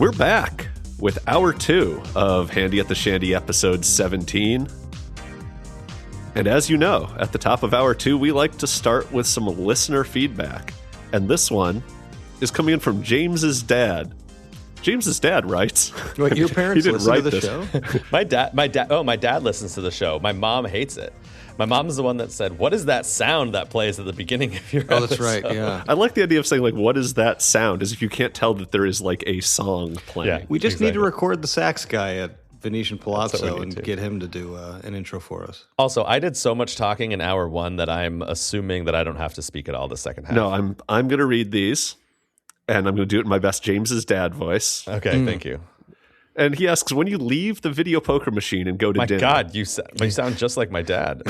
We're back with Hour 2 of Handy at the Shandy episode 17. And as you know, at the top of Hour 2, we like to start with some listener feedback. And this one is coming in from James's dad. James's dad writes. Wait, your parents listen to the show? My dad listens to the show. My mom hates it. My mom's the one that said, "What is that sound that plays at the beginning of your episode?" That's right, yeah. I like the idea of saying, like, what is that sound? As if you can't tell that there is, like, a song playing. Yeah, we just need to record the sax guy at Venetian Palazzo and get him to do an intro for us. Also, I did so much talking in Hour 1 that I'm assuming that I don't have to speak at all the second half. No, I'm going to read these, and I'm going to do it in my best James's dad voice. Okay, thank you. And he asks, when you leave the video poker machine and go to dinner. My God, you sound just like my dad.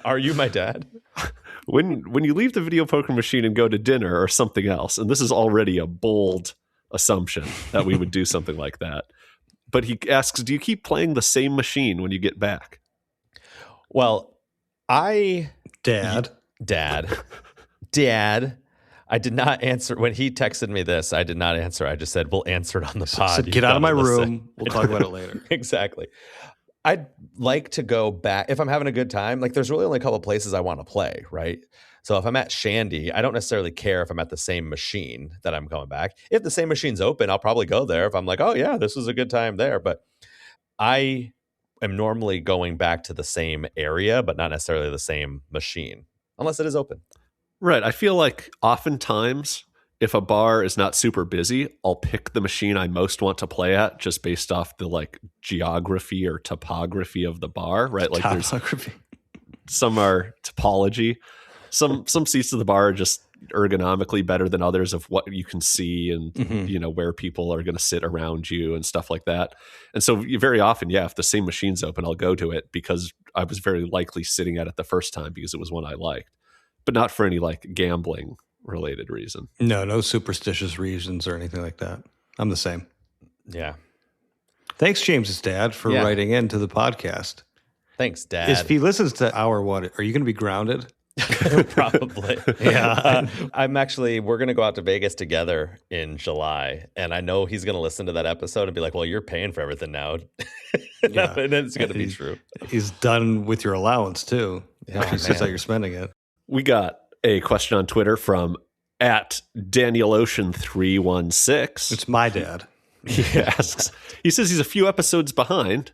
Are you my dad? When you leave the video poker machine and go to dinner or something else, and this is already a bold assumption that we would do something like that. But he asks, do you keep playing the same machine when you get back? Well, Dad. I did not answer when he texted me this. I did not answer. I just said, we'll answer it on the pod. So get out of my room. We'll talk about it later. Exactly. I'd like to go back if I'm having a good time. Like, there's really only a couple of places I want to play, right? So if I'm at Shandy, I don't necessarily care if I'm at the same machine that I'm going back. If the same machine's open, I'll probably go there if I'm like, oh yeah, this was a good time there. But I am normally going back to the same area, but not necessarily the same machine, unless it is open. Right. I feel like oftentimes if a bar is not super busy, I'll pick the machine I most want to play at just based off the like geography or topography of the bar, right? Like Topography. Some are topology. Some seats of the bar are just ergonomically better than others of what you can see and you know where people are going to sit around you and stuff like that. And so very often, yeah, if the same machine's open, I'll go to it because I was very likely sitting at it the first time because it was one I liked. But not for any like gambling related reason. No superstitious reasons or anything like that. I'm the same. Yeah. Thanks, James's dad, for writing into the podcast. Thanks, Dad. If he listens to Hour 1, are you going to be grounded? Probably. Yeah. We're going to go out to Vegas together in July. And I know he's going to listen to that episode and be like, well, you're paying for everything now. Yeah. And it's going to be true. He's done with your allowance, too. Yeah, he sees how you're spending it. We got a question on Twitter from @DanielOcean316. It's my dad. He asks, he says he's a few episodes behind,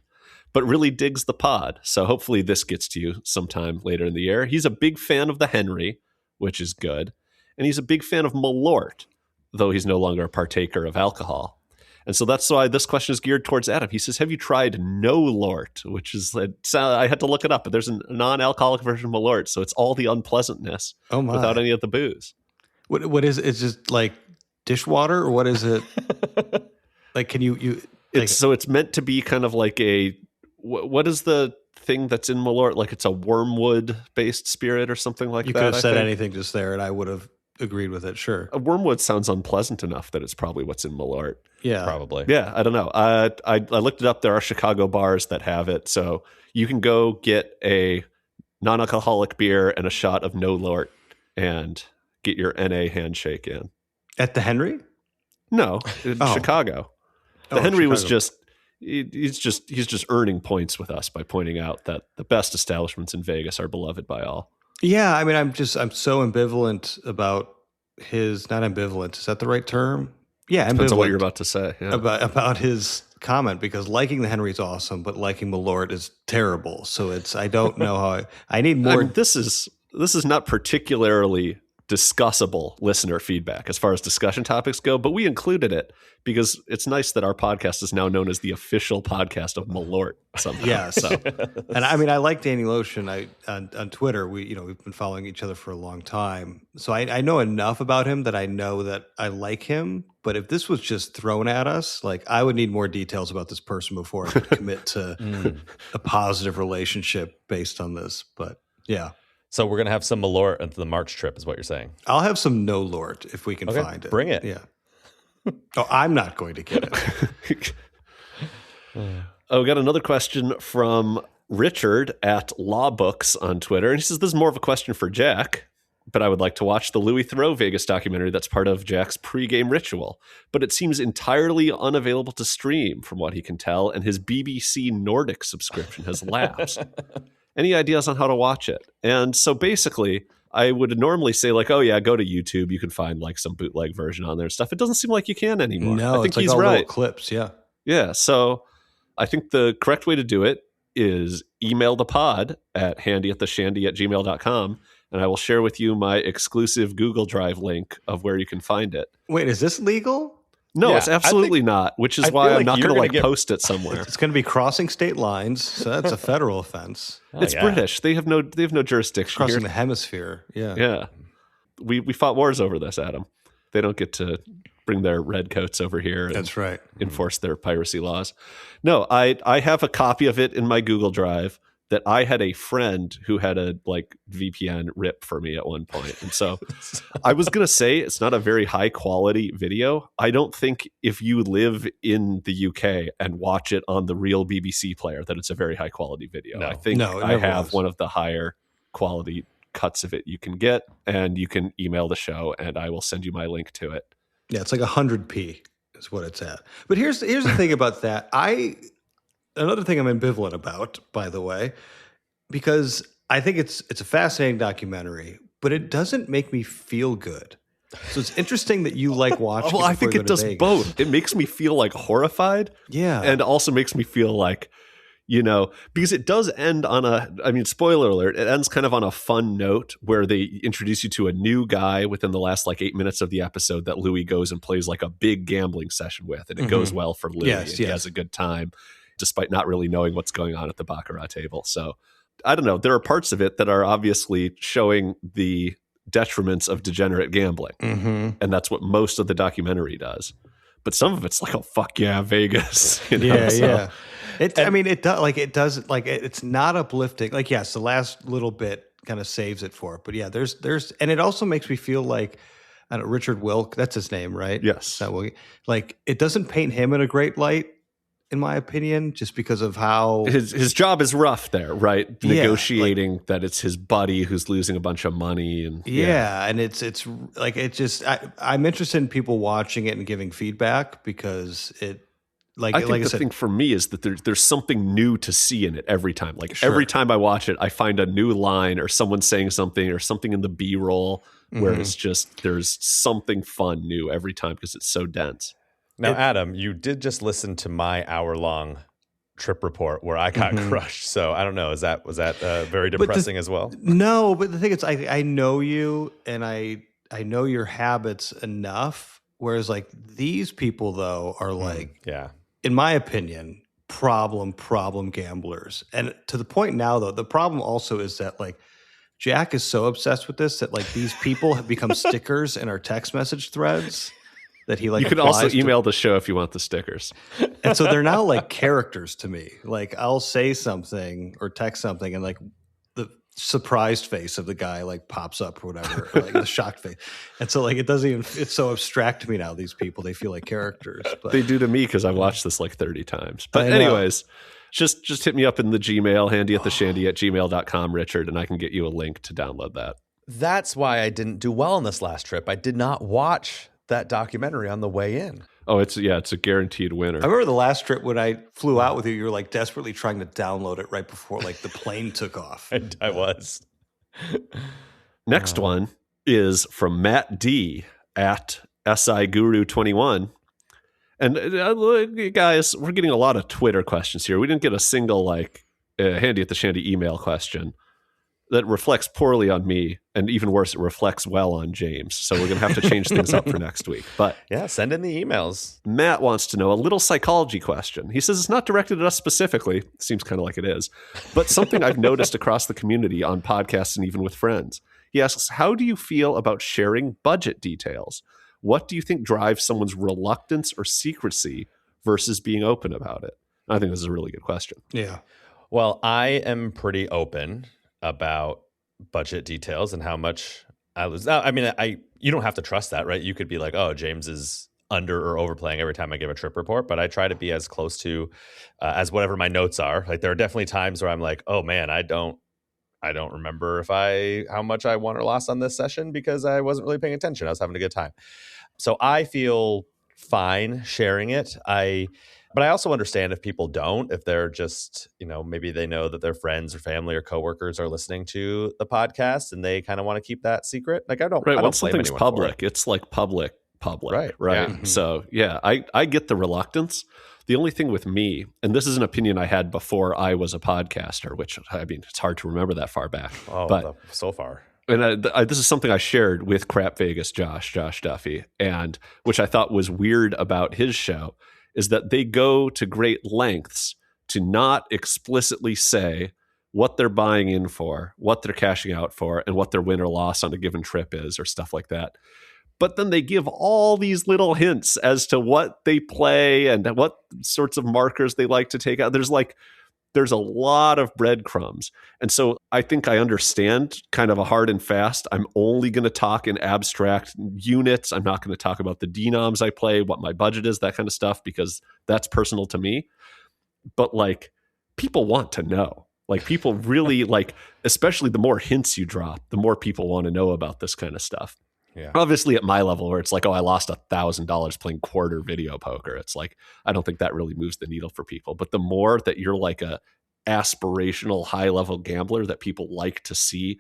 but really digs the pod. So hopefully this gets to you sometime later in the year. He's a big fan of the Henry, which is good. And he's a big fan of Malört, though he's no longer a partaker of alcohol. And so that's why this question is geared towards Adam. He says, have you tried No Lort, which is, I had to look it up, but there's a non-alcoholic version of Malört. So it's all the unpleasantness without any of the booze. What is it? It's just like dishwater, or what is it? Like, can you like, so it's meant to be kind of like what is the thing that's in Malört? Like it's a wormwood based spirit or something like that. You could have said anything just there and I would have agreed with it. Sure. A wormwood sounds unpleasant enough that it's probably what's in Malört. Yeah, probably. Yeah, I don't know. I looked it up. There are Chicago bars that have it, so you can go get a non-alcoholic beer and a shot of No Lort and get your NA handshake in at the Henry. No, in Chicago. The Henry Chicago. was just he's just earning points with us by pointing out that the best establishments in Vegas are beloved by all. Yeah, I mean, I'm so ambivalent about his. Not ambivalent. Is that the right term? Yeah, depends on what you're about to say. Yeah. About his comment, because liking the Henry is awesome, but liking Malört is terrible. So I don't know how I need more. I mean, this is not particularly discussable listener feedback as far as discussion topics go, but we included it because it's nice that our podcast is now known as the official podcast of Malört somehow. Yeah. So, and I mean, I like Daniel Ocean. On Twitter, we've been following each other for a long time. So I know enough about him that I know that I like him. But if this was just thrown at us, like I would need more details about this person before I could commit to a positive relationship based on this. But yeah. So we're going to have some Malört at the March trip is what you're saying. I'll have some No Lort if we can find it. Bring it. Yeah. Oh, I'm not going to get it. We got another question from Richard at Lawbooks on Twitter. And he says, this is more of a question for Jack. but I would like to watch the Louis Theroux Vegas documentary that's part of Jack's pregame ritual. But it seems entirely unavailable to stream from what he can tell, and his BBC Nordic subscription has lapsed. Any ideas on how to watch it? And so basically, I would normally say like, oh yeah, go to YouTube. You can find like some bootleg version on there and stuff. It doesn't seem like you can anymore. No, I think it's like he's all right. little clips. Yeah. Yeah. So I think the correct way to do it is email the pod at handyattheshandy@gmail.com. And I will share with you my exclusive Google Drive link of where you can find it. Wait, is this legal? No, Yeah, it's absolutely not, which is I why feel I'm like not you're going to gonna get- post it somewhere. It's going to be crossing state lines, so that's a federal offense. Oh, It's yeah. British. They have no jurisdiction Crossing here. the hemisphere. Yeah. Yeah. We fought wars over this, Adam. They don't get to bring their red coats over here and That's right. enforce their piracy laws. No, I have a copy of it in my Google Drive that I had a friend who had a like VPN rip for me at one point. And so I was going to say it's not a very high quality video. I don't think if you live in the UK and watch it on the real BBC player that it's a very high quality video. No. I think No, it I never have was. one of the higher quality cuts of it you can get, and you can email the show and I will send you my link to it. Yeah, it's like 100p is what it's at. But here's the thing about that. Another thing I'm ambivalent about, by the way, because I think it's a fascinating documentary, but it doesn't make me feel good. So it's interesting that you like watching. Well, I before think you it go to does Vegas. both. It makes me feel like horrified, Yeah, and also makes me feel like, you know, because it does end on spoiler alert, it ends kind of on a fun note where they introduce you to a new guy within the last like 8 minutes of the episode that Louis goes and plays like a big gambling session with, and it goes well for Louis. Yes, and he yes. has a good time despite not really knowing what's going on at the baccarat table. So I don't know. There are parts of it that are obviously showing the detriments of degenerate gambling. Mm-hmm. And that's what most of the documentary does. But some of it's like, oh, fuck yeah, Vegas. You know? Yeah, So- yeah. It's not uplifting. Like, yes, the last little bit kind of saves it for it. But yeah, there's, and it also makes me feel like, I don't know, Richard Wilk, that's his name, right? Yes. That way, like, it doesn't paint him in a great light, in my opinion, just because of how His job is rough there, right? Yeah, Negotiating that it's his buddy who's losing a bunch of money. And and it's like it just I'm interested in people watching it and giving feedback because it I think I the said, thing for me is that there's something new to see in it every time. Like Sure. every time I watch it, I find a new line or someone saying something or something in the B-roll where Mhm. it's just there's something fun new every time because it's so dense. Now, Adam, you did just listen to my hour-long trip report where I got crushed. So I don't know. Was that very depressing as well? No, but the thing is, I know you and I know your habits enough. Whereas like these people though are like, Yeah. in my opinion, problem gamblers. And to the point now though, the problem also is that like Jack is so obsessed with this that like these people have become stickers in our text message threads that he like. You can also applies to. email the show if you want the stickers. And so they're now like characters to me. Like I'll say something or text something and like the surprised face of the guy like pops up or whatever, or like the shocked face. And so like it doesn't even, it's so abstract to me now, these people, they feel like characters. But They do to me because I've watched this like 30 times. But I know. anyways, just hit me up in the Gmail, handyattheshandy@gmail.com, Richard, and I can get you a link to download that. That's why I didn't do well on this last trip. I did not watch that documentary on the way in. Oh, it's a guaranteed winner. I remember the last trip when I flew out with you, you were like desperately trying to download it right before like the plane took off. I was. Next one is from Matt D at SIGuru21. And guys, we're getting a lot of Twitter questions here. We didn't get a single like Handy at the Shandy email question that reflects poorly on me, and even worse, it reflects well on James. So we're going to have to change things up for next week. But Yeah, send in the emails. Matt wants to know a little psychology question. He says it's not directed at us specifically. Seems kind of like it is, but something I've noticed across the community on podcasts and even with friends. He asks, how do you feel about sharing budget details? What do you think drives someone's reluctance or secrecy versus being open about it? I think this is a really good question. Yeah. Well, I am pretty open about budget details and how much I lose. I mean, you don't have to trust that, right? You could be like, oh, James is under or overplaying every time I give a trip report, but I try to be as close to as whatever my notes are. Like there are definitely times where I'm like, oh man, I don't I don't remember how much I won or lost on this session because I wasn't really paying attention. I was having a good time. So I feel fine sharing it. But I also understand if people don't, if they're just, maybe they know that their friends or family or coworkers are listening to the podcast and they kind of want to keep that secret. Like I don't Once blame something's anyone public, for it. it's like public, Right. right? Yeah. So yeah, I get the reluctance. The only thing with me, and this is an opinion I had before I was a podcaster, which I mean, it's hard to remember that far back. Oh, so far. And this is something I shared with Crap Vegas Josh Duffy, and which I thought was weird about his show is that they go to great lengths to not explicitly say what they're buying in for, what they're cashing out for, and what their win or loss on a given trip is, or stuff like that. But then they give all these little hints as to what they play and what sorts of markers they like to take out. There's a lot of breadcrumbs. And so I think I understand kind of a hard and fast. I'm only going to talk in abstract units. I'm not going to talk about the denoms I play, what my budget is, that kind of stuff, because that's personal to me. But like, people want to know. Like, people really like, especially the more hints you drop, the more people want to know about this kind of stuff. Yeah. Obviously at my level where it's like, oh, I lost $1,000 playing quarter video poker. It's like, I don't think that really moves the needle for people. But the more that you're like a aspirational high level gambler that people like to see,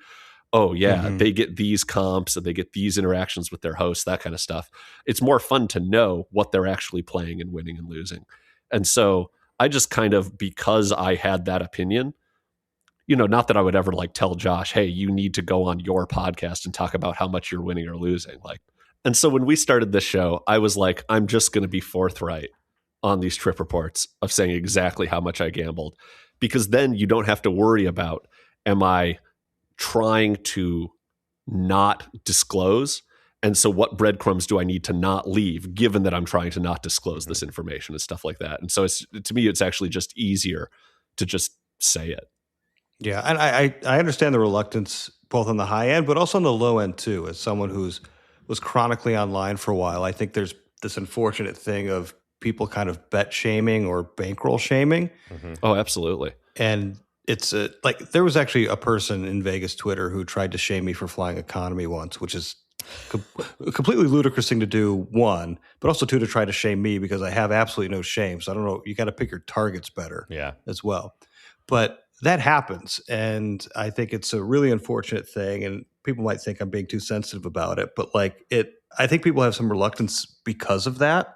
oh yeah, they get these comps and they get these interactions with their hosts, that kind of stuff. It's more fun to know what they're actually playing and winning and losing. And so I just kind of, because I had that opinion, not that I would ever like tell Josh, hey, you need to go on your podcast and talk about how much you're winning or losing. Like, and so when we started this show, I was like, I'm just going to be forthright on these trip reports of saying exactly how much I gambled, because then you don't have to worry about, am I trying to not disclose? And so what breadcrumbs do I need to not leave, given that I'm trying to not disclose this information and stuff like that? And so to me, it's actually just easier to just say it. Yeah, and I understand the reluctance both on the high end, but also on the low end too. As someone was chronically online for a while, I think there's this unfortunate thing of people kind of bet shaming or bankroll shaming. Oh, absolutely. And it's like there was actually a person in Vegas Twitter who tried to shame me for flying economy once, which is a completely ludicrous thing to do, one, but also two, to try to shame me because I have absolutely no shame. So I don't know, you got to pick your targets better as well. But that happens, and I think it's a really unfortunate thing, and people might think I'm being too sensitive about it, but I think people have some reluctance because of that.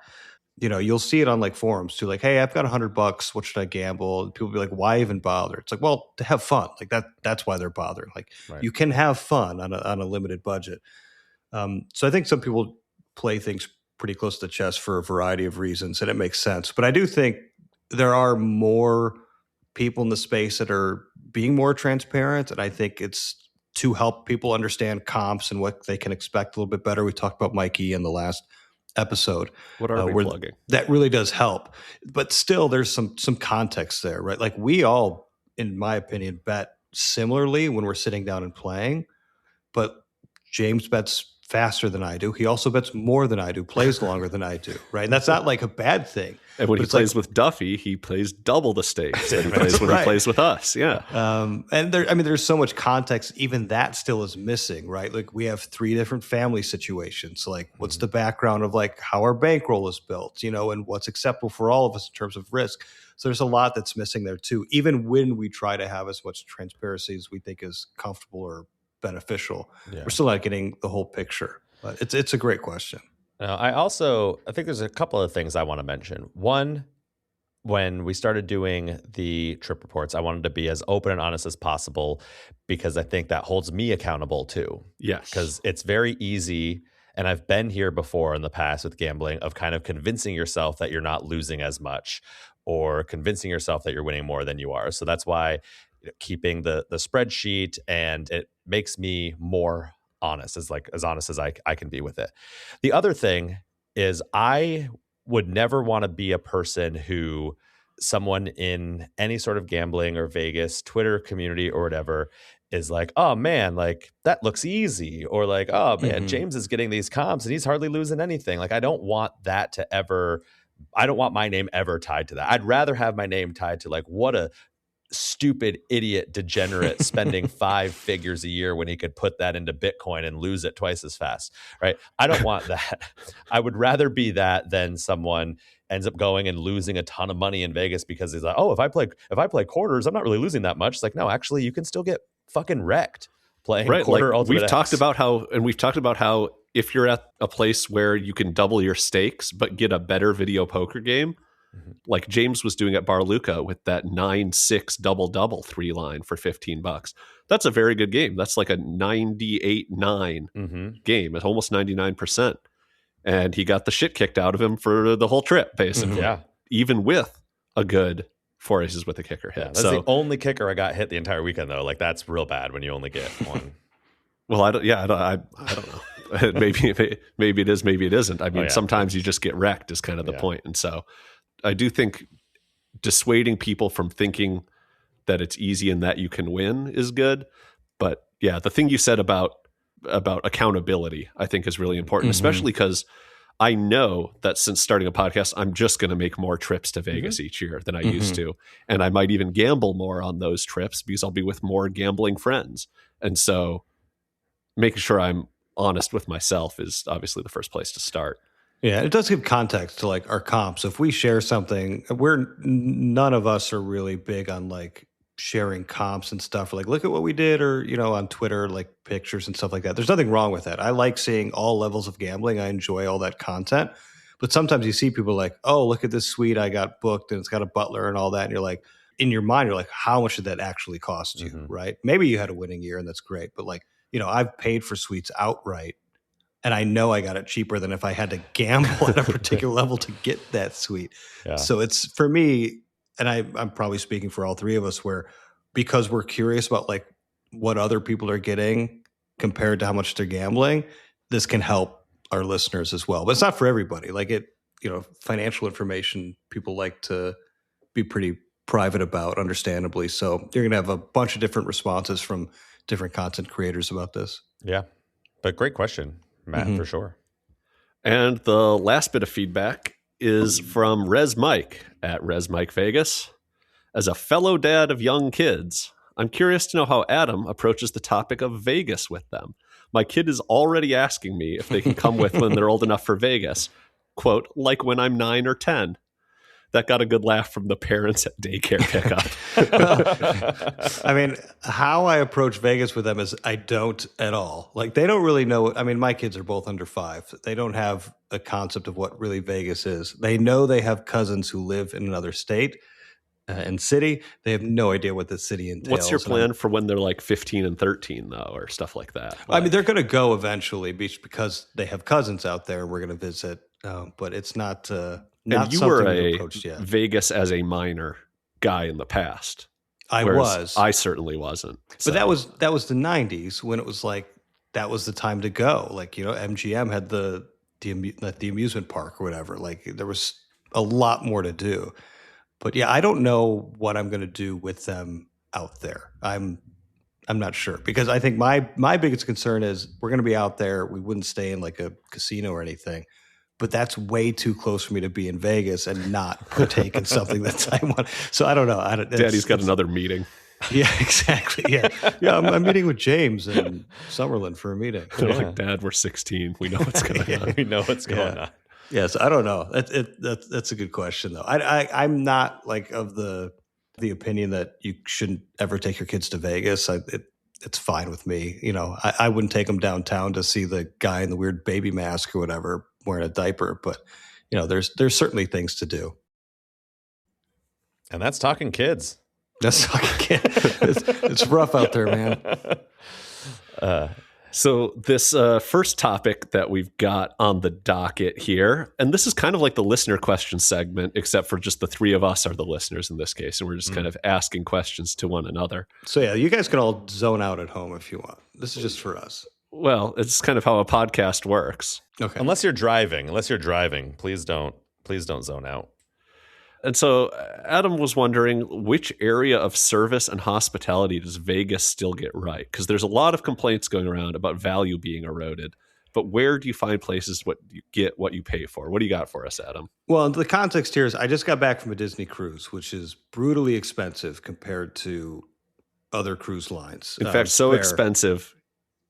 You'll see it on like forums too, like, hey, I've got $100, what should I gamble? And people be like, why even bother? It's like, well, to have fun. Like that's why they're bothered. Like, you can have fun on a limited budget. So I think some people play things pretty close to the chest for a variety of reasons, and it makes sense. But I do think there are more people in the space that are being more transparent, and I think it's to help people understand comps and what they can expect a little bit better. We talked about Mikey in the last episode. What are we plugging? That really does help, but still there's some context there, right? Like, we all, in my opinion, bet similarly when we're sitting down and playing, but James bets faster than I do. He also bets more than I do, plays longer than I do, right? And that's not like a bad thing. And when he plays with Duffy, he plays double the stakes that he plays when he plays with us. Yeah. And there's so much context. Even that still is missing, right? Like, we have 3 different family situations. Like, what's the background of like how our bankroll is built, and what's acceptable for all of us in terms of risk. So there's a lot that's missing there too, even when we try to have as much transparency as we think is comfortable or beneficial. We're still not getting the whole picture, but it's a great question. I think there's a couple of things I want to mention. One, when we started doing the trip reports, I wanted to be as open and honest as possible because I think that holds me accountable too. Yes. Because it's very easy, and I've been here before in the past with gambling, of kind of convincing yourself that you're not losing as much or convincing yourself that you're winning more than you are. So that's why keeping the spreadsheet, and it makes me more honest, as honest as I can be with it. The other thing is, I would never want to be a person who someone in any sort of gambling or Vegas Twitter community or whatever is like, oh man, like that looks easy, or like, oh man, James is getting these comps and he's hardly losing anything. Like, I don't want my name ever tied to that. I'd rather have my name tied to like, what a stupid idiot degenerate spending 5 figures a year when he could put that into Bitcoin and lose it twice as fast, right? I don't want that. I would rather be that than someone ends up going and losing a ton of money in Vegas because he's like, oh, if I play quarters, I'm not really losing that much. It's like, no, actually, you can still get fucking wrecked playing quarter like Ultimate we've X. talked about how if you're at a place where you can double your stakes but get a better video poker game, like James was doing at Bar Luca with that 9-6 double 3 line for $15. That's a very good game. That's like a 98-9 game. It's almost 99%. And he got the shit kicked out of him for the whole trip, basically. Yeah. Even with a good 4 aces with a kicker hit. Yeah, that's the only kicker I got hit the entire weekend, though. Like, that's real bad when you only get one. Well, I don't know. maybe it is, maybe it isn't. I mean, sometimes you just get wrecked is kind of the point. And so I do think dissuading people from thinking that it's easy and that you can win is good. But yeah, the thing you said about accountability, I think is really important, especially because I know that since starting a podcast, I'm just going to make more trips to Vegas each year than I used to. And I might even gamble more on those trips because I'll be with more gambling friends. And so making sure I'm honest with myself is obviously the first place to start. Yeah, it does give context to like our comps. If we share something, none of us are really big on like sharing comps and stuff. Like, look at what we did, or on Twitter, like pictures and stuff like that. There's nothing wrong with that. I like seeing all levels of gambling. I enjoy all that content. But sometimes you see people like, oh, look at this suite I got booked and it's got a butler and all that. And you're like, in your mind, you're like, how much did that actually cost you? Right? Maybe you had a winning year and that's great. But like, I've paid for suites outright. And I know I got it cheaper than if I had to gamble at a particular level to get that suite. Yeah. So it's, for me, and I'm probably speaking for all three of us, where because we're curious about like what other people are getting compared to how much they're gambling, this can help our listeners as well. But it's not for everybody. Like financial information, people like to be pretty private about, understandably. So you're going to have a bunch of different responses from different content creators about this. Yeah. But great question, Matt, for sure. And the last bit of feedback is from Res Mike at Res Mike Vegas. As a fellow dad of young kids, I'm curious to know how Adam approaches the topic of Vegas with them. My kid is already asking me if they can come with when they're old enough for Vegas. Quote, like when I'm 9 or 10. That got a good laugh from the parents at daycare pickup. I mean, how I approach Vegas with them is I don't at all. Like, they don't really know. I mean, my kids are both under 5. They don't have a concept of what really Vegas is. They know they have cousins who live in another state and city. They have no idea what the city entails. What's your plan for when they're like 15 and 13, though, or stuff like that? I mean, they're going to go eventually because they have cousins out there. We're going to visit, but it's not... And you were a Vegas as a minor guy in the past. I was. I certainly wasn't. But that was the 90s when it was like that was the time to go. Like, MGM had the amusement park or whatever. Like, there was a lot more to do. But yeah, I don't know what I'm going to do with them out there. I'm not sure, because I think my biggest concern is we're going to be out there. We wouldn't stay in like a casino or anything. But that's way too close for me to be in Vegas and not partake in something that I want. So I don't know. Daddy's got another meeting. Yeah, exactly. Yeah. I'm meeting with James in Summerlin for a meeting. They're like, Dad, we're 16. We know what's going on. We know what's going on. Yes, I don't know. That's a good question, though. I'm not like of the opinion that you shouldn't ever take your kids to Vegas. It's fine with me. I wouldn't take them downtown to see the guy in the weird baby mask or whatever, wearing a diaper, but there's certainly things to do. And that's talking kids. That's talking kids. It's rough out there, man. So this first topic that we've got on the docket here, and this is kind of like the listener question segment, except for just the three of us are the listeners in this case, and we're just kind of asking questions to one another. So yeah, you guys can all zone out at home if you want. This is just for us. Well, it's kind of how a podcast works. Okay. Unless you're driving, please don't zone out. And so Adam was wondering, which area of service and hospitality does Vegas still get right? Because there's a lot of complaints going around about value being eroded. but where do you find places what you get what you pay for? What do you got for us, Adam? Well, the context here is I just got back from a Disney cruise, which is brutally expensive compared to other cruise lines. In fact, so expensive,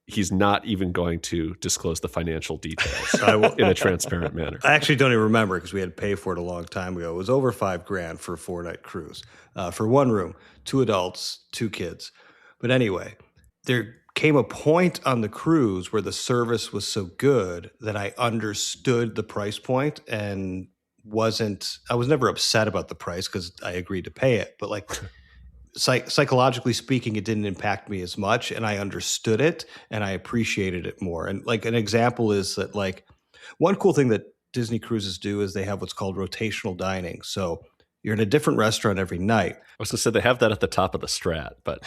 he's not even going to disclose the financial details in a transparent manner. I actually don't even remember because we had to pay for it a long time ago. It was over $5,000 for a 4-night cruise for one room, 2 adults, 2 kids. But anyway, there came a point on the cruise where the service was so good that I understood the price point and I was never upset about the price because I agreed to pay it. But like psychologically speaking, it didn't impact me as much, and I understood it and I appreciated it more. And like an example is that like one cool thing that Disney cruises do is they have what's called rotational dining. So you're in a different restaurant every night. I was going to say they have that at the top of the strat, but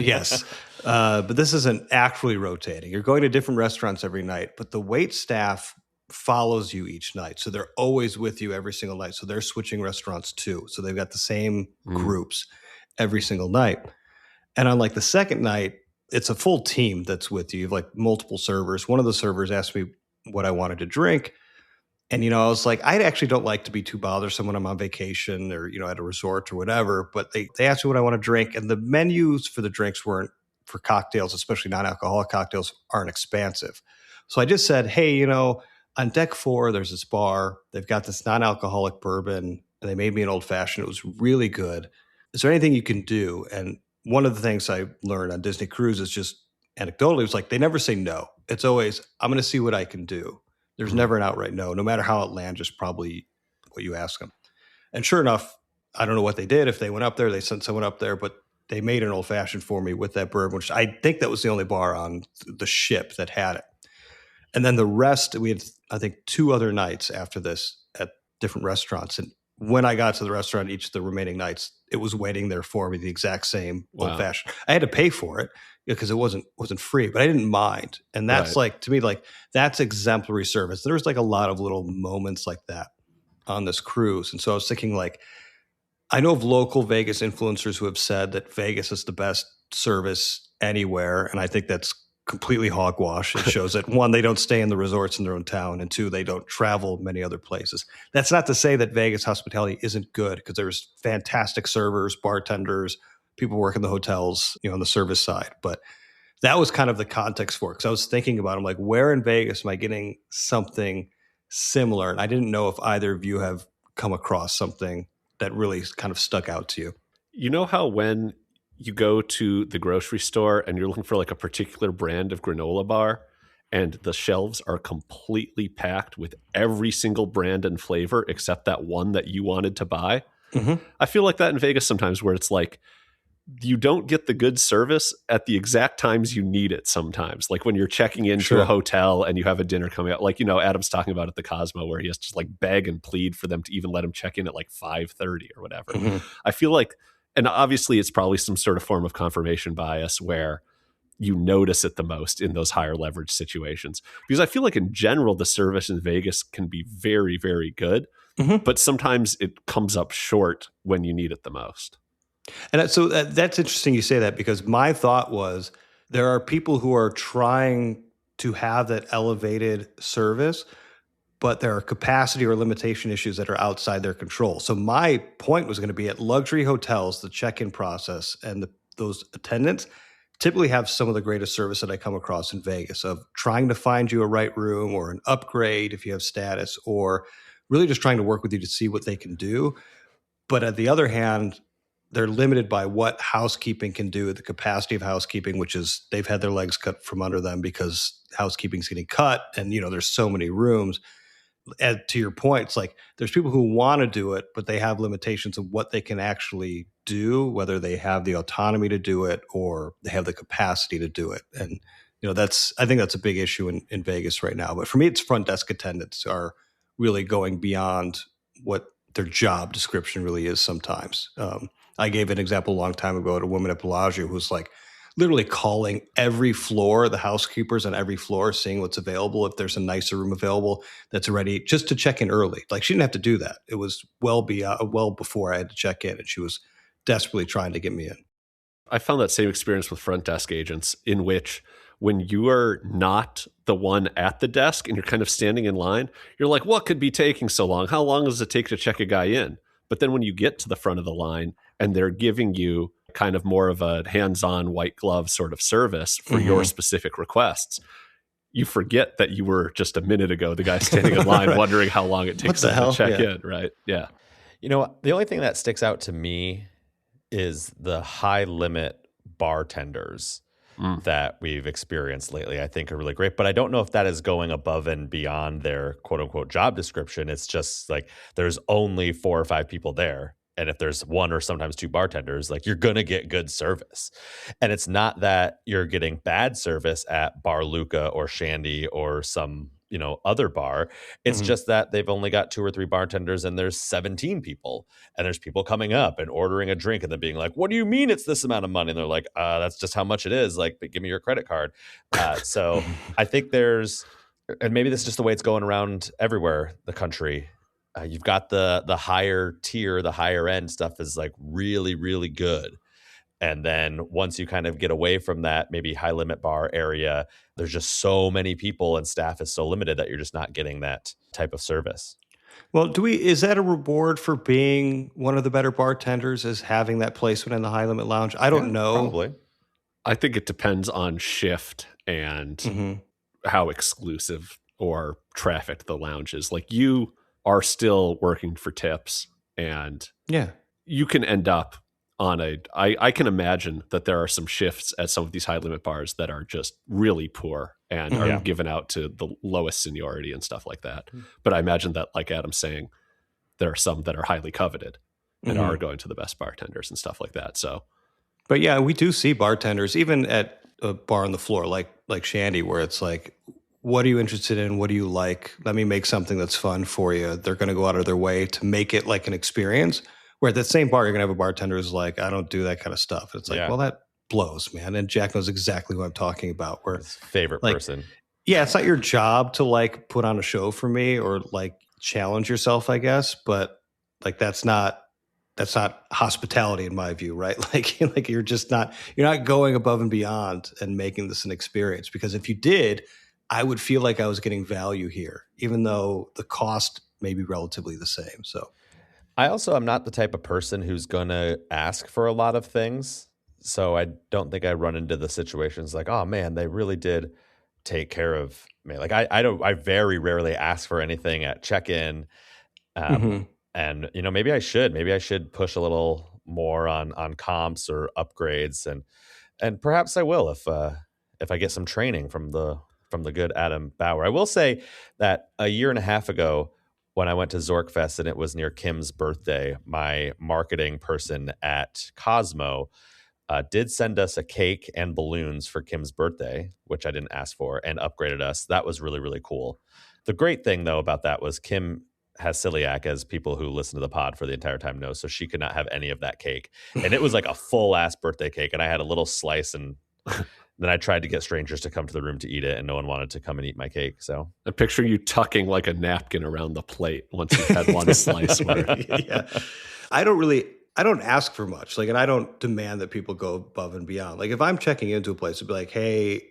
yes. But this isn't actually rotating. You're going to different restaurants every night, but the wait staff follows you each night. So they're always with you every single night. So they're switching restaurants too. So they've got the same groups every single night. And on like the second night, it's a full team that's with you. You have like multiple servers. One of the servers asked me what I wanted to drink. And, I was like, I actually don't like to be too bothersome when I'm on vacation or, at a resort or whatever. But they asked me what I want to drink. And the menus for the drinks weren't, for cocktails, especially non-alcoholic cocktails, aren't expansive. So I just said, hey, on deck 4, there's this bar. They've got this non-alcoholic bourbon, and they made me an old fashioned. It was really good. Is there anything you can do? And one of the things I learned on Disney Cruise is just anecdotally, it was like, they never say no. It's always, I'm going to see what I can do. There's never an outright no. No matter how outlandish, probably what you ask them. And sure enough, I don't know what they did. If they went up there, they sent someone up there, but they made an old fashioned for me with that bourbon, which I think that was the only bar on the ship that had it. And then the rest, we had, I think, 2 other nights after this at different restaurants. And when I got to the restaurant each of the remaining nights, it was waiting there for me, the exact same old fashioned. I had to pay for it because it wasn't free, but I didn't mind. And that's like, to me, like that's exemplary service. There's like a lot of little moments like that on this cruise. And so I was thinking like, I know of local Vegas influencers who have said that Vegas is the best service anywhere. And I think that's completely hogwash. It shows that 1, they don't stay in the resorts in their own town, and 2, they don't travel many other places. That's not to say that Vegas hospitality isn't good, because there's fantastic servers, bartenders, people work in the hotels, on the service side. But that was kind of the context for it, because I was thinking about, I'm like, where in Vegas am I getting something similar? And I didn't know if either of you have come across something that really kind of stuck out to you. You know how when you go to the grocery store and you're looking for like a particular brand of granola bar and the shelves are completely packed with every single brand and flavor except that one that you wanted to buy? Mm-hmm. I feel like that in Vegas sometimes, where it's like you don't get the good service at the exact times you need it sometimes. Like when you're checking into a hotel and you have a dinner coming out, like, Adam's talking about at the Cosmo, where he has to like beg and plead for them to even let him check in at like 5:30 or whatever. Mm-hmm. I feel like, and obviously it's probably some sort of form of confirmation bias where you notice it the most in those higher leverage situations. Because I feel like in general, the service in Vegas can be very, very good, but sometimes it comes up short when you need it the most. And so that's interesting you say that, because my thought was there are people who are trying to have that elevated service, but there are capacity or limitation issues that are outside their control. So my point was going to be at luxury hotels, the check-in process and those attendants typically have some of the greatest service that I come across in Vegas, of trying to find you a right room or an upgrade if you have status, or really just trying to work with you to see what they can do. But at the other hand, they're limited by what housekeeping can do, the capacity of housekeeping, which is they've had their legs cut from under them because housekeeping's getting cut. And, there's so many rooms. And to your point, it's like there's people who want to do it, but they have limitations of what they can actually do, whether they have the autonomy to do it or they have the capacity to do it. And, I think that's a big issue in Vegas right now. But for me, it's front desk attendants are really going beyond what their job description really is sometimes. I gave an example a long time ago at a woman at Bellagio who's like literally calling every floor, the housekeepers on every floor, seeing what's available, if there's a nicer room available that's ready, just to check in early. Like, she didn't have to do that. It was well before I had to check in, and she was desperately trying to get me in. I found that same experience with front desk agents, in which when you are not the one at the desk and you're kind of standing in line, you're like, what could be taking so long? How long does it take to check a guy in? But then when you get to the front of the line and they're giving you kind of more of a hands-on white glove sort of service for your specific requests, you forget that you were just a minute ago the guy standing in line wondering how long it takes them to check in, right? Yeah. You know, the only thing that sticks out to me is the high limit bartenders that we've experienced lately, I think are really great. But I don't know if that is going above and beyond their quote unquote job description. It's just like there's only 4 or 5 people there. And if there's 1 or sometimes 2 bartenders, like you're going to get good service. And it's not that you're getting bad service at Bar Luca or Shandy or some, you know, other bar. It's just that they've only got 2 or 3 bartenders and there's 17 people. And there's people coming up and ordering a drink and then being like, what do you mean it's this amount of money? And they're like, that's just how much it is. Like, give me your credit card. So I think there's, and maybe this is just the way it's going around everywhere, the country. You've got the higher tier, the higher end stuff is like really, really good. And then once you kind of get away from that, maybe high limit bar area, there's just so many people and staff is so limited that you're just not getting that type of service. Well, is that a reward for being one of the better bartenders, is having that placement in the high limit lounge? I don't know. Probably. I think it depends on shift and how exclusive or trafficked the lounge is. Like you are still working for tips and you can end up on I can imagine that there are some shifts at some of these high limit bars that are just really poor and are given out to the lowest seniority and stuff like that. But I imagine that, like Adam's saying, there are some that are highly coveted and are going to the best bartenders and stuff like that. So, but yeah, we do see bartenders even at a bar on the floor, like Shandy, where it's like, what are you interested in? What do you like? Let me make something that's fun for you. They're going to go out of their way to make it like an experience. Where at that same bar, you're going to have a bartender who's like, I don't do that kind of stuff. It's like, well, that blows, man. And Jack knows exactly what I'm talking about. Where his favorite person. Yeah, it's not your job to like put on a show for me or like challenge yourself, I guess. But like that's not hospitality in my view, right? Like you're not going above and beyond and making this an experience. Because if you did, I would feel like I was getting value here, even though the cost may be relatively the same. So I also am not the type of person who's going to ask for a lot of things. So I don't think I run into the situations like, oh man, they really did take care of me. Like I very rarely ask for anything at check-in. And you know, maybe I should push a little more on comps or upgrades and perhaps I will if I get some training from the good Adam Bauer. I will say that a year and a half ago, when I went to Zorkfest and it was near Kim's birthday, my marketing person at Cosmo did send us a cake and balloons for Kim's birthday, which I didn't ask for, and upgraded us. That was really, really cool. The great thing, though, about that was Kim has celiac, as people who listen to the pod for the entire time know, so she could not have any of that cake. And it was like a full-ass birthday cake, and I had a little slice, and then I tried to get strangers to come to the room to eat it, and no one wanted to come and eat my cake. So I picture you tucking like a napkin around the plate once you've had one slice. Yeah, I don't ask for much. Like, and I don't demand that people go above and beyond. Like, if I'm checking into a place, it'd be like, hey,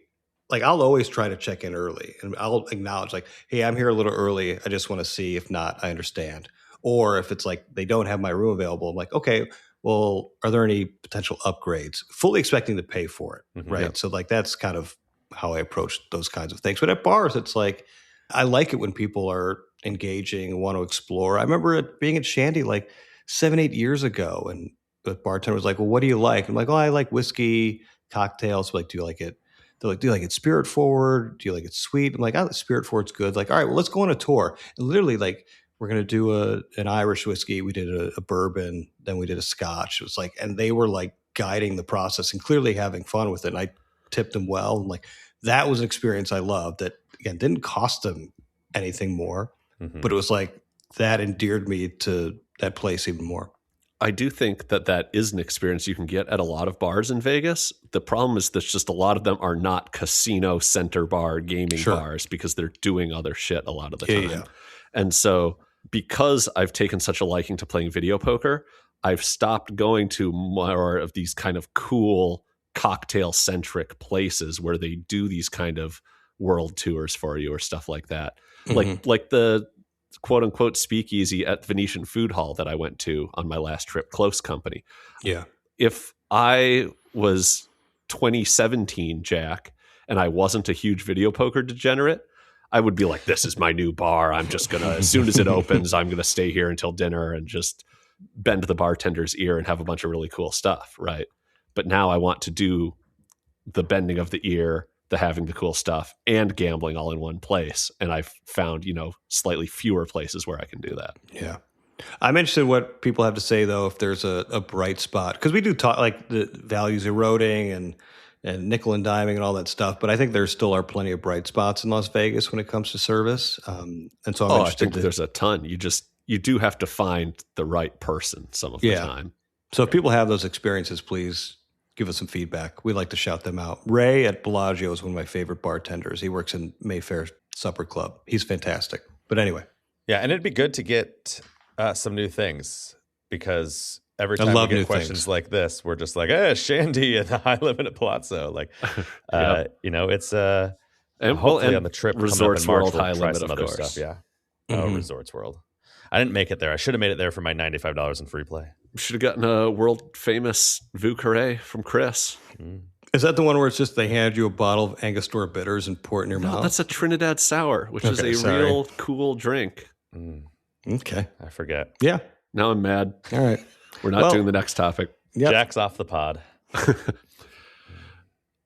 like I'll always try to check in early, and I'll acknowledge, like, hey, I'm here a little early. I just want to see. If not, I understand. Or if it's like they don't have my room available, I'm like, okay, well, are there any potential upgrades? Fully expecting to pay for it, right? Yep. So like that's kind of how I approach those kinds of things. But at bars, it's like I like it when people are engaging and want to explore. I remember it being at Shandy like 7-8 years ago, and the bartender was like, well, what do you like? I'm like, oh, I like whiskey cocktails. Like, do you like it? They're like, do you like it spirit forward? Do you like it sweet? I'm like, oh, the spirit forward's good. Like, all right, well, let's go on a tour. And literally, like, we're going to do an Irish whiskey. We did a bourbon. Then we did a scotch. It was like, and they were like guiding the process and clearly having fun with it. And I tipped them well. And like, that was an experience I loved that, again, didn't cost them anything more, but it was like, that endeared me to that place even more. I do think that is an experience you can get at a lot of bars in Vegas. The problem is that just a lot of them are not casino center bar gaming bars because they're doing other shit a lot of the time. Yeah. And so because I've taken such a liking to playing video poker, I've stopped going to more of these kind of cool cocktail centric places where they do these kind of world tours for you or stuff like that. Like the quote unquote speakeasy at Venetian Food Hall that I went to on my last trip, Close Company. Yeah. If I was 2017 Jack and I wasn't a huge video poker degenerate, I would be like, this is my new bar. I'm just going to, as soon as it opens, I'm going to stay here until dinner and just bend the bartender's ear and have a bunch of really cool stuff. Right. But now I want to do the bending of the ear, the having the cool stuff, and gambling all in one place. And I've found, slightly fewer places where I can do that. Yeah. I'm interested in what people have to say, though, if there's a bright spot. Because we do talk, like, the values eroding and nickel and diming and all that stuff. But I think there still are plenty of bright spots in Las Vegas when it comes to service. And so I'm interested. I think there's a ton. You do have to find the right person some of the time. So if people have those experiences, please give us some feedback. We like to shout them out. Ray at Bellagio is one of my favorite bartenders. He works in Mayfair Supper Club. He's fantastic. But anyway. Yeah, and it'd be good to get some new things, because every time we get questions like this, we're just like, Shandy and the High Limit at Palazzo. Like, it's and hopefully on the trip Resorts March, World, we'll High try Limit, some of other course. Stuff. Yeah. Resorts World. I didn't make it there. I should have made it there for my $95 in free play. Should have gotten a world famous Vieux Carré from Chris. Is that the one where it's just they hand you a bottle of Angostura bitters and pour it in your mouth? That's a Trinidad Sour, which is a real cool drink. Okay. I forget. Yeah. Now I'm mad. All right. We're not doing the next topic. Yep. Jack's off the pod.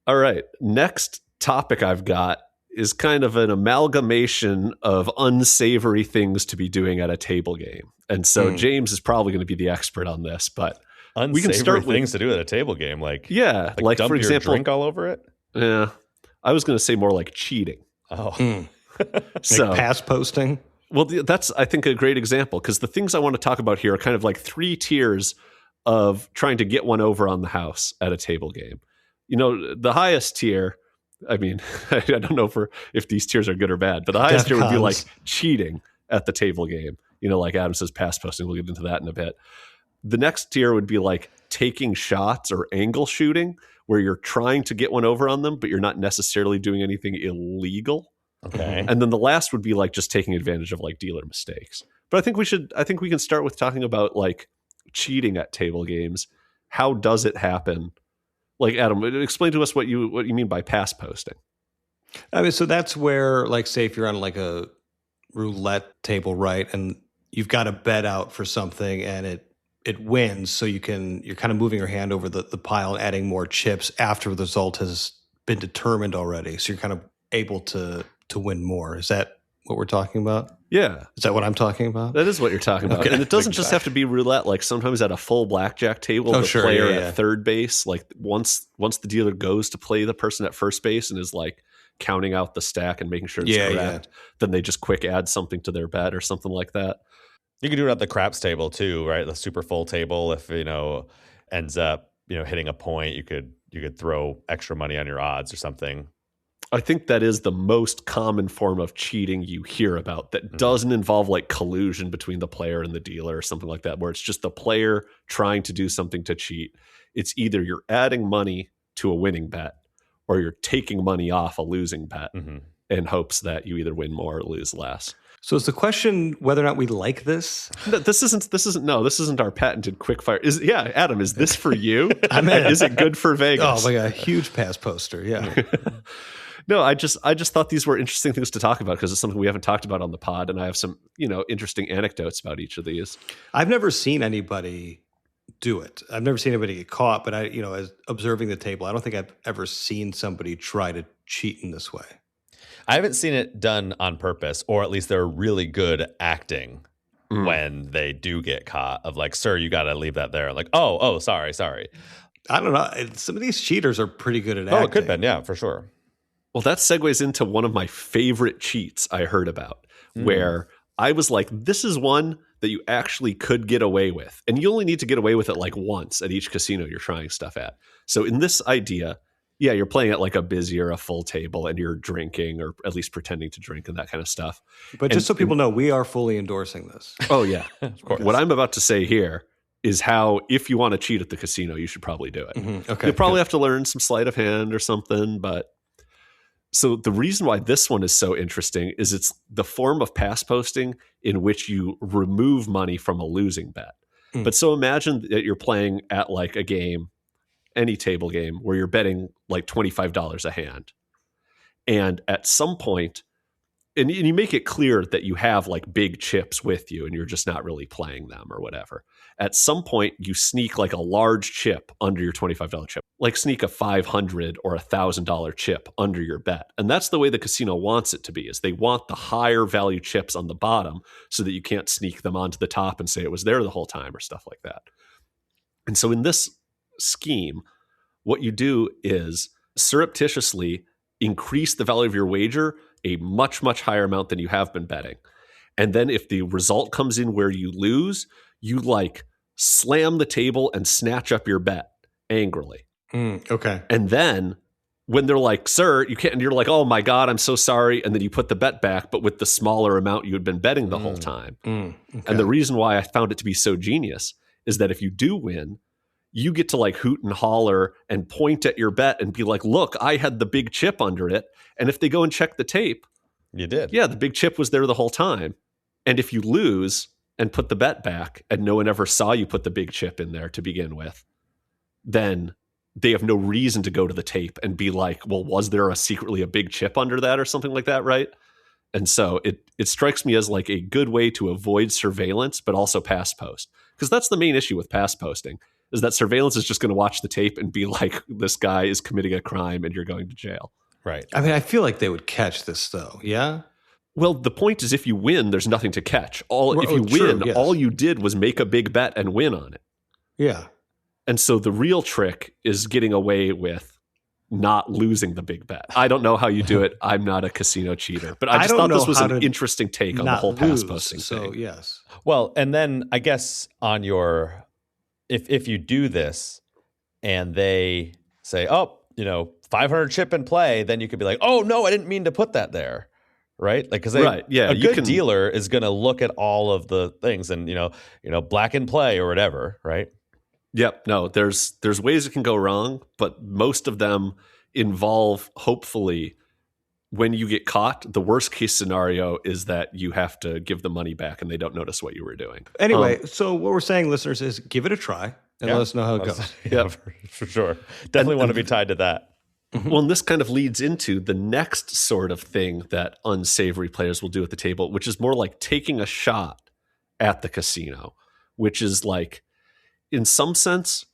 All right. Next topic I've got is kind of an amalgamation of unsavory things to be doing at a table game. And so James is probably going to be the expert on this, but we can start with things to do at a table game. Like dump for example, your drink all over it. Yeah. I was going to say more like cheating. Oh, so like pass posting. Well, that's, I think, a great example, because the things I want to talk about here are kind of like 3 tiers of trying to get one over on the house at a table game. The highest tier, I mean, I don't know if these tiers are good or bad, but the highest tier would be like cheating at the table game. Like Adam says, pass posting. We'll get into that in a bit. The next tier would be like taking shots or angle shooting, where you're trying to get one over on them, but you're not necessarily doing anything illegal. Okay. And then the last would be like just taking advantage of like dealer mistakes. But I think we can start with talking about like cheating at table games. How does it happen? Like, Adam, explain to us what you mean by pass posting. I mean, so that's where, like, say if you're on like a roulette table, right? And you've got a bet out for something and it wins. So you're kind of moving your hand over the pile and adding more chips after the result has been determined already. So you're kind of able to win more. Is that what we're talking about? Yeah. Is that what I'm talking about? That is what you're talking about. Okay. And it doesn't just have to be roulette. Like sometimes at a full blackjack table, the player at third base, like once the dealer goes to play the person at first base and is like counting out the stack and making sure it's correct, then they just quick add something to their bet or something like that. You can do it at the craps table too, right? The super full table. If ends up hitting a point, you could throw extra money on your odds or something. I think that is the most common form of cheating you hear about that doesn't involve like collusion between the player and the dealer or something like that, where it's just the player trying to do something to cheat. It's either you're adding money to a winning bet or you're taking money off a losing bet in hopes that you either win more or lose less. So is the question whether or not we like this? No, this isn't our patented quickfire. Adam, is this for you? Is it good for Vegas? Oh my God, huge pass poster. Yeah. No, I just thought these were interesting things to talk about because it's something we haven't talked about on the pod, and I have some, interesting anecdotes about each of these. I've never seen anybody do it. I've never seen anybody get caught, but as observing the table, I don't think I've ever seen somebody try to cheat in this way. I haven't seen it done on purpose, or at least they're really good acting when they do get caught of like, sir, you got to leave that there. Like, oh, sorry. I don't know. Some of these cheaters are pretty good at acting. Oh, it could have been. Yeah, for sure. Well, that segues into one of my favorite cheats I heard about, where I was like, this is one that you actually could get away with. And you only need to get away with it like once at each casino you're trying stuff at. So in this idea, you're playing at like a busy or a full table and you're drinking or at least pretending to drink and that kind of stuff. But just so people know, we are fully endorsing this. Oh, yeah. Of course. What I'm about to say here is how, if you want to cheat at the casino, you should probably do it. Okay. You probably have to learn some sleight of hand or something. But so the reason why this one is so interesting is it's the form of pass posting in which you remove money from a losing bet. But so imagine that you're playing at like a game, any table game, where you're betting like $25 a hand. And at some point, and you make it clear that you have like big chips with you and you're just not really playing them or whatever. At some point, you sneak like a large chip under your $25 chip, like sneak a $500 or $1,000 chip under your bet. And that's the way the casino wants it to be, is they want the higher value chips on the bottom so that you can't sneak them onto the top and say it was there the whole time or stuff like that. And so in this scheme, what you do is surreptitiously increase the value of your wager a much, much higher amount than you have been betting. And then if the result comes in where you lose, you like slam the table and snatch up your bet angrily. Okay. And then when they're like, sir, you can't, and you're like, oh my God, I'm so sorry. And then you put the bet back, but with the smaller amount you had been betting the whole time. Okay. And the reason why I found it to be so genius is that if you do win, you get to like hoot and holler and point at your bet and be like, look, I had the big chip under it. And if they go and check the tape, You did. yeah, the big chip was there the whole time. And if you lose and put the bet back and no one ever saw you put the big chip in there to begin with, then they have no reason to go to the tape and be like, well, was there secretly a big chip under that or something like that, right? And so it strikes me as like a good way to avoid surveillance, but also pass post. Because that's the main issue with pass posting, is that surveillance is just going to watch the tape and be like, this guy is committing a crime and you're going to jail. Right. I mean, I feel like they would catch this though. Yeah. Well, the point is, if you win, there's nothing to catch. If you true, win, yes. all you did was make a big bet and win on it. Yeah. And so the real trick is getting away with not losing the big bet. I don't know how you do it. I'm not a casino cheater, but I just don't thought this know was how an to interesting take on the not whole pass lose, posting so thing. yes. Well, and then I guess on your, if you do this and they say, oh, 500 chip in play, then you could be like, oh no, I didn't mean to put that there. Right. Like, cause Right, yeah, a you good dealer is going to look at all of the things and, black in play or whatever. Right. Yep. No, there's ways it can go wrong, but most of them involve, hopefully, when you get caught, the worst case scenario is that you have to give the money back and they don't notice what you were doing. Anyway, so what we're saying, listeners, is give it a try and let us know how it goes. Yeah, for sure. Definitely want to be tied to that. Well, and this kind of leads into the next sort of thing that unsavory players will do at the table, which is more like taking a shot at the casino, which is like, in some sense,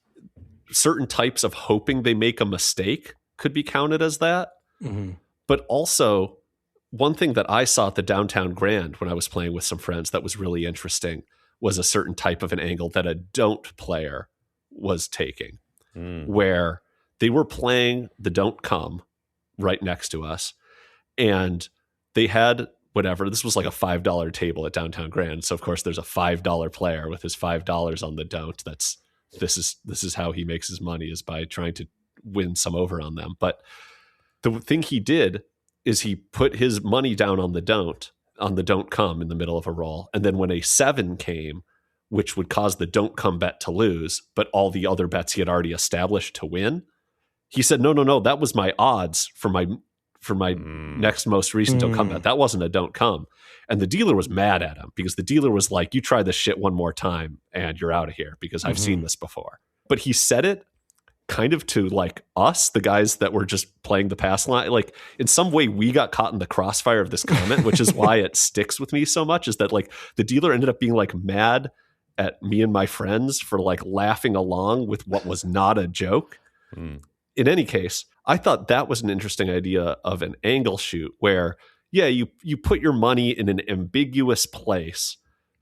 certain types of hoping they make a mistake could be counted as that. Mm-hmm. But also, one thing that I saw at the Downtown Grand when I was playing with some friends that was really interesting was a certain type of an angle that a don't player was taking, where they were playing the don't come right next to us. And they had whatever, this was like a $5 table at Downtown Grand. So of course there's a $5 player with his $5 on the don't. This is how he makes his money, is by trying to win some over on them. But the thing he did is he put his money down on the don't come in the middle of a roll. And then when a 7 came, which would cause the don't come bet to lose, but all the other bets he had already established to win, he said, no, that was my odds for my next most recent don't come bet. That wasn't a don't come. And the dealer was mad at him because the dealer was like, you try this shit one more time and you're out of here, because I've seen this before. But he said it kind of to like us, the guys that were just playing the pass line. Like in some way we got caught in the crossfire of this comment, which is why it sticks with me so much, is that like the dealer ended up being like mad at me and my friends for like laughing along with what was not a joke. In any case, I thought that was an interesting idea of an angle shoot where, yeah, you put your money in an ambiguous place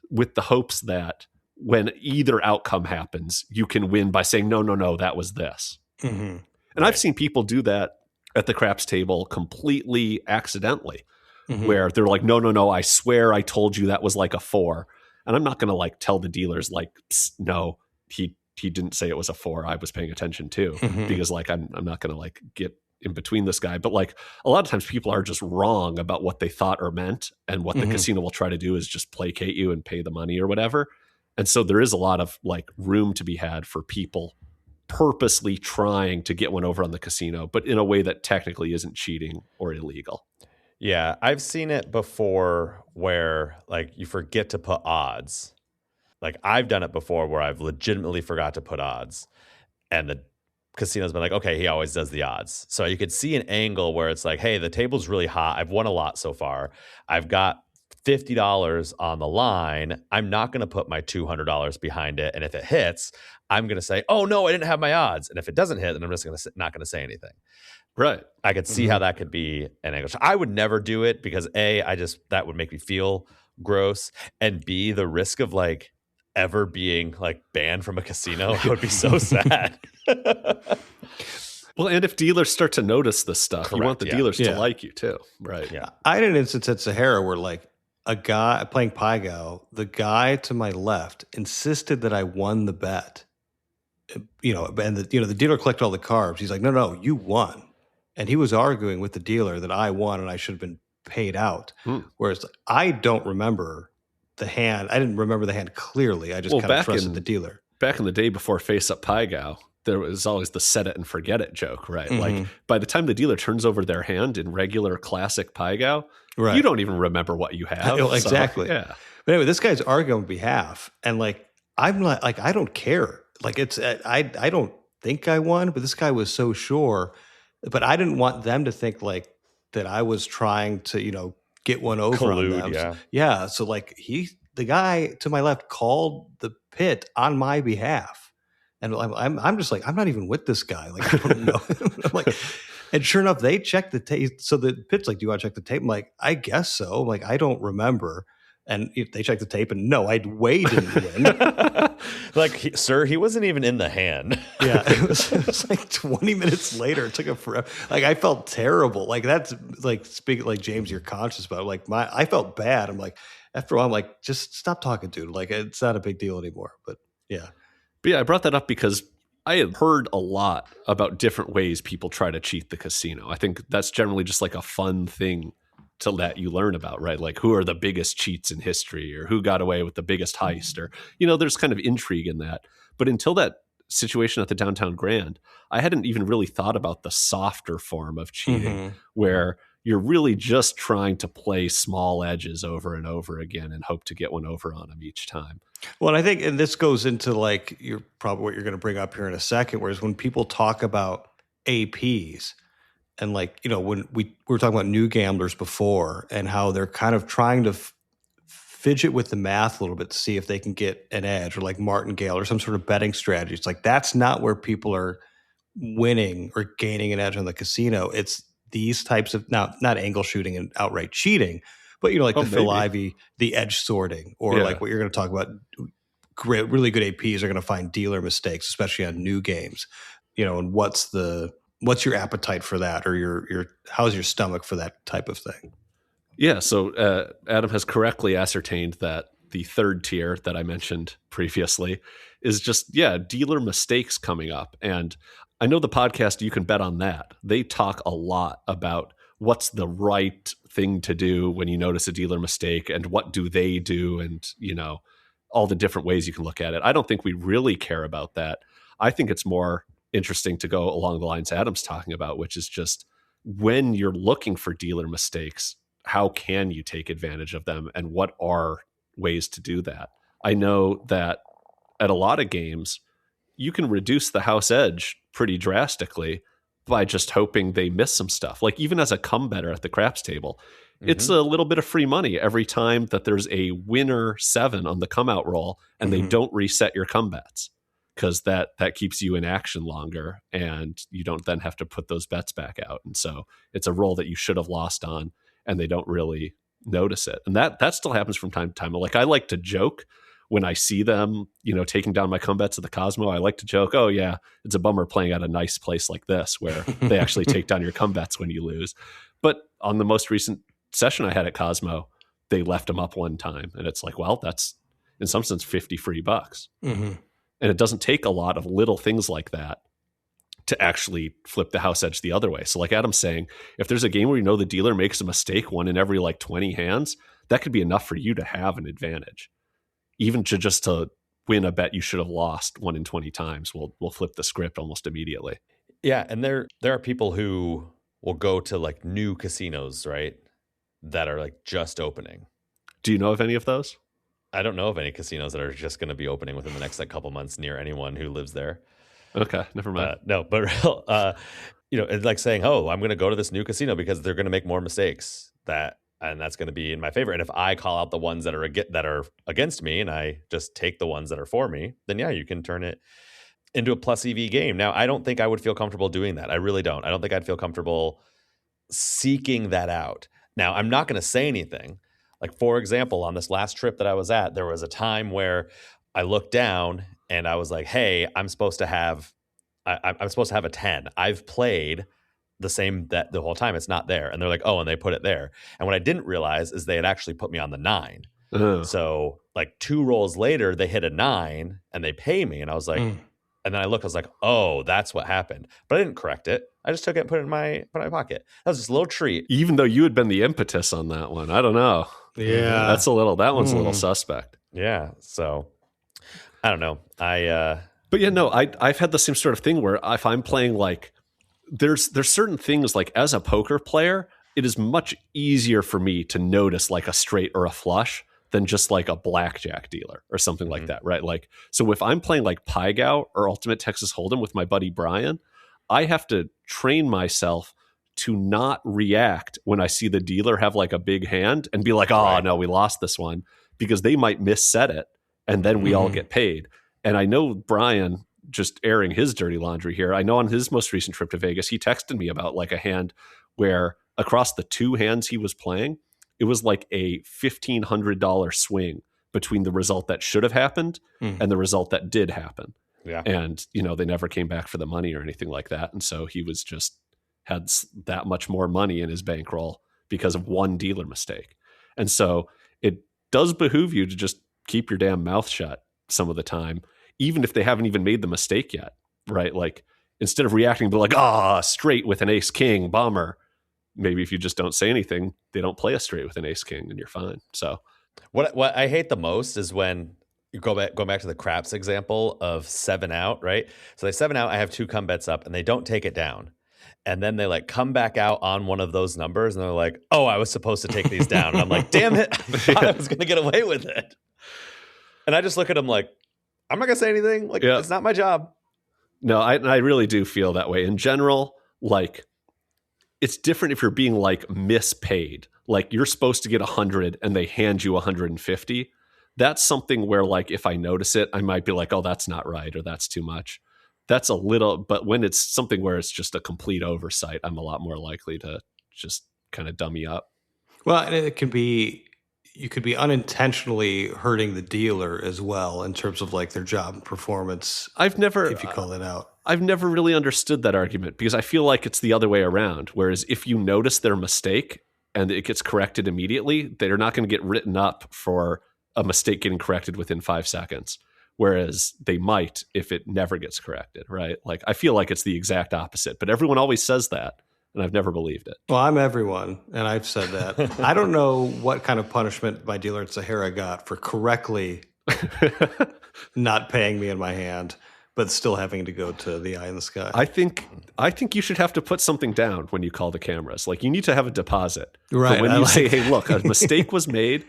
with the hopes that when either outcome happens, you can win by saying, no, that was this. Mm-hmm. And I've seen people do that at the craps table completely accidentally, where they're like, no, I swear I told you that was like a 4. And I'm not going to like tell the dealers like, no, he didn't say it was a 4. I was paying attention too, because like I'm not going to like get in between this guy. But like a lot of times people are just wrong about what they thought or meant, and what the casino will try to do is just placate you and pay the money or whatever. And so there is a lot of like room to be had for people purposely trying to get one over on the casino, but in a way that technically isn't cheating or illegal. Yeah, I've seen it before where like you forget to put odds. Like I've done it before where I've legitimately forgot to put odds, and the casino's been like, okay, he always does the odds. So you could see an angle where it's like, hey, the table's really hot. I've won a lot so far. I've got $50 on the line. I'm not going to put my $200 behind it. And if it hits, I'm going to say, oh no, I didn't have my odds. And if it doesn't hit, then I'm just not going to say anything. Right. I could see how that could be an angle. I would never do it because A, that would make me feel gross. And B, the risk of like ever being like banned from a casino would be so sad. Well, and if dealers start to notice this stuff, Correct, you want the yeah. dealers to Yeah. like you too. Right. Yeah. I had an instance at Sahara where like a guy playing Pygo, the guy to my left insisted that I won the bet. And the dealer collected all the carbs. He's like, no, you won. And he was arguing with the dealer that I won and I should have been paid out. Whereas I don't remember the hand. I didn't remember the hand clearly. I just kind of trusted the dealer. Back in the day before Face Up Pygo, there was always the set it and forget it joke, right? Like by the time the dealer turns over their hand in regular classic Pygo, Right. you don't even remember what you have. Exactly. So, yeah. But anyway, this guy's arguing on behalf, and like I'm not like I don't care. Like it's I don't think I won, but this guy was so sure. But I didn't want them to think like that I was trying to get one over on them. Yeah. Yeah. So like the guy to my left called the pit on my behalf, and I'm just like I'm not even with this guy. Like I don't know. I'm like. And sure enough, they checked the tape. So the pit's like, do you want to check the tape? I'm like, I guess so. I'm like, I don't remember. And if they checked the tape, and no, I way didn't win. Like, sir, he wasn't even in the hand. Yeah, it was like 20 minutes later. It took him forever. Like, I felt terrible. Like, that's like speaking like James, you're conscious about it. Like, I felt bad. I'm like, after a while, I'm like, just stop talking, dude. Like, it's not a big deal anymore. But yeah. But yeah, I brought that up because I had heard a lot about different ways people try to cheat the casino. I think that's generally just like a fun thing to let you learn about, right? Like who are the biggest cheats in history or who got away with the biggest heist or, there's kind of intrigue in that. But until that situation at the Downtown Grand, I hadn't even really thought about the softer form of cheating where you're really just trying to play small edges over and over again and hope to get one over on them each time. Well, and I think, and this goes into like you're probably what you're going to bring up here in a second, whereas when people talk about APs and like, when we were talking about new gamblers before and how they're kind of trying to fidget with the math a little bit to see if they can get an edge or like martingale or some sort of betting strategy. It's like, that's not where people are winning or gaining an edge on the casino. It's these types of, now not angle shooting and outright cheating, but like the Phil Ivey, the edge sorting, or like what you're going to talk about. Great, really good APs are going to find dealer mistakes, especially on new games. And what's your appetite for that, or your how's your stomach for that type of thing? Yeah. So Adam has correctly ascertained that the third tier that I mentioned previously is just dealer mistakes coming up, and I know the podcast You Can Bet on That. They talk a lot about what's the right thing to do when you notice a dealer mistake and what do they do and, all the different ways you can look at it. I don't think we really care about that. I think it's more interesting to go along the lines Adam's talking about, which is just when you're looking for dealer mistakes, how can you take advantage of them and what are ways to do that? I know that at a lot of games, you can reduce the house edge pretty drastically by just hoping they miss some stuff. Like even as a come better at the craps table, it's a little bit of free money every time that there's a winner 7 on the come out roll and they don't reset your come bets, because that keeps you in action longer and you don't then have to put those bets back out. And so it's a roll that you should have lost on and they don't really notice it. And that still happens from time to time. Like I like to joke when I see them, taking down my come bets at the Cosmo. I like to joke, oh yeah, it's a bummer playing at a nice place like this where they actually take down your come bets when you lose. But on the most recent session I had at Cosmo, they left them up one time. And it's like, well, that's in some sense 50 free bucks. And it doesn't take a lot of little things like that to actually flip the house edge the other way. So like Adam's saying, if there's a game where the dealer makes a mistake, one in every like 20 hands, that could be enough for you to have an advantage. Even to win a bet you should have lost 1 in 20 times will flip the script almost immediately. Yeah, and there are people who will go to like new casinos, right, that are like just opening. Do you know of any of those? I don't know of any casinos that are just going to be opening within the next like couple months near anyone who lives there. Okay, never mind. No, but it's like saying, "Oh, I'm going to go to this new casino because they're going to make more mistakes." And that's going to be in my favor. And if I call out the ones that are against me, and I just take the ones that are for me, then yeah, you can turn it into a plus EV game. Now, I don't think I would feel comfortable doing that. I really don't. I don't think I'd feel comfortable seeking that out. Now, I'm not going to say anything. Like, for example, on this last trip that I was at, there was a time where I looked down and I was like, hey, I'm supposed to have a 10. I've played the same bet the whole time. It's not there. And they're like, oh, and they put it there. And what I didn't realize is they had actually put me on the 9. Ugh. So like 2 rolls later, they hit a 9 and they pay me. And I was like, and then I looked, I was like, oh, that's what happened. But I didn't correct it. I just took it and put it in my pocket. That was just a little treat. Even though you had been the impetus on that one. I don't know. Yeah. That one's a little suspect. Yeah. So I don't know. But yeah, no, I've had the same sort of thing where if I'm playing like there's certain things like as a poker player, it is much easier for me to notice like a straight or a flush than just like a blackjack dealer or something like that, right? Like, so if I'm playing like Pai Gow or Ultimate Texas Hold'em with my buddy Brian, I have to train myself to not react when I see the dealer have like a big hand and be like, oh, no, we lost this one, because they might misset it and then we all get paid. And I know Brian, just airing his dirty laundry here, I know on his most recent trip to Vegas, he texted me about like a hand where across the 2 hands he was playing, it was like a $1,500 swing between the result that should have happened and the result that did happen. Yeah. And, they never came back for the money or anything like that. And so he was just had that much more money in his bankroll because of one dealer mistake. And so it does behoove you to just keep your damn mouth shut some of the time, even if they haven't even made the mistake yet, right? Like, instead of reacting, be like, straight with an ace king, bummer. Maybe if you just don't say anything, they don't play a straight with an ace king and you're fine. So what I hate the most is when you go back to the craps example of 7 out, right? So they 7 out, I have 2 come bets up and they don't take it down. And then they like come back out on one of those numbers and they're like, oh, I was supposed to take these down. And I'm like, damn it, I thought I was going to get away with it. And I just look at them like, I'm not going to say anything. Like, It's not my job. No, I really do feel that way. In general, like, it's different if you're being like mispaid. Like, you're supposed to get 100 and they hand you 150. That's something where, like, if I notice it, I might be like, oh, that's not right, or that's too much. That's a little, but when it's something where it's just a complete oversight, I'm a lot more likely to just kind of dummy up. Well, and you could be unintentionally hurting the dealer as well in terms of like their job performance. If you call it out. I've never really understood that argument, because I feel like it's the other way around. Whereas if you notice their mistake and it gets corrected immediately, they're not going to get written up for a mistake getting corrected within 5 seconds. Whereas they might if it never gets corrected, right? Like, I feel like it's the exact opposite, but everyone always says that, and I've never believed it. Well, I'm everyone, and I've said that. I don't know what kind of punishment my dealer at Sahara got for correctly not paying me in my hand, but still having to go to the eye in the sky. I think you should have to put something down when you call the cameras. Like, you need to have a deposit. Right. For when you say, hey, look, a mistake was made,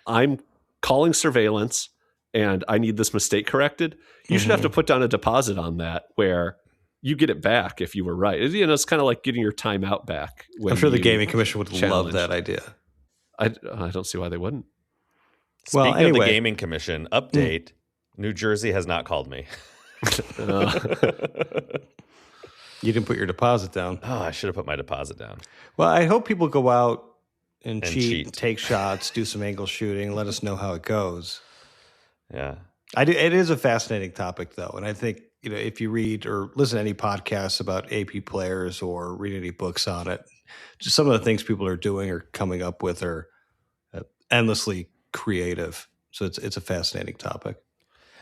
I'm calling surveillance, and I need this mistake corrected. You should have to put down a deposit on that where you get it back if you were right. It's kind of like getting your timeout back. I'm sure the Gaming Commission would love that idea. I don't see why they wouldn't. Speaking of the Gaming Commission, update, New Jersey has not called me. You didn't put your deposit down. Oh, I should have put my deposit down. Well, I hope people go out and cheat, take shots, do some angle shooting, let us know how it goes. Yeah. It is a fascinating topic, though. And I think, if you read or listen to any podcasts about AP players or read any books on it, just some of the things people are doing or coming up with are endlessly creative. So it's a fascinating topic.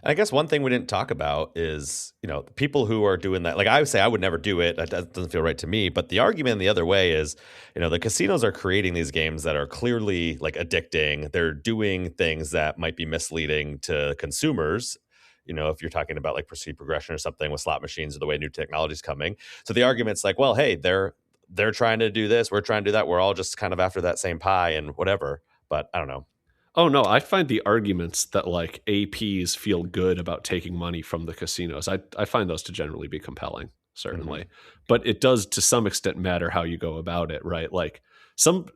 I guess one thing we didn't talk about is, people who are doing that. Like, I would say I would never do it. That doesn't feel right to me. But the argument the other way is, the casinos are creating these games that are clearly like addicting. They're doing things that might be misleading to consumers. if you're talking about like perceived progression or something with slot machines or the way new technology is coming. So the argument's like, well, hey, they're trying to do this, we're trying to do that, we're all just kind of after that same pie and whatever. But I don't know. Oh, no, I find the arguments that like APs feel good about taking money from the casinos, I find those to generally be compelling, certainly. But it does to some extent matter how you go about it, right? Like some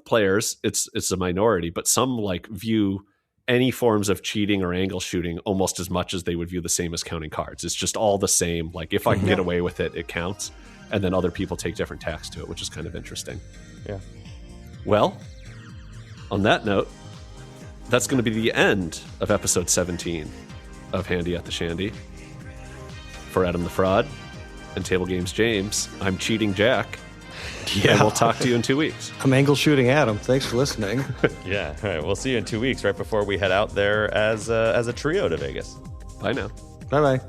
players, it's a minority, but some like view any forms of cheating or angle shooting almost as much as they would view the same as counting cards. It's just all the same. Like if I can get away with it, it counts. And then other people take different tacks to it, which is kind of interesting. Yeah. Well, on that note, that's going to be the end of episode 17 of Handy at the Shandy. For Adam the Fraud and Table Games James, I'm Cheating Jack. Yeah. And we'll talk to you in 2 weeks. I'm angle shooting Adam. Thanks for listening. Yeah. All right. We'll see you in 2 weeks, right before we head out there as a trio to Vegas. Bye now. Bye-bye.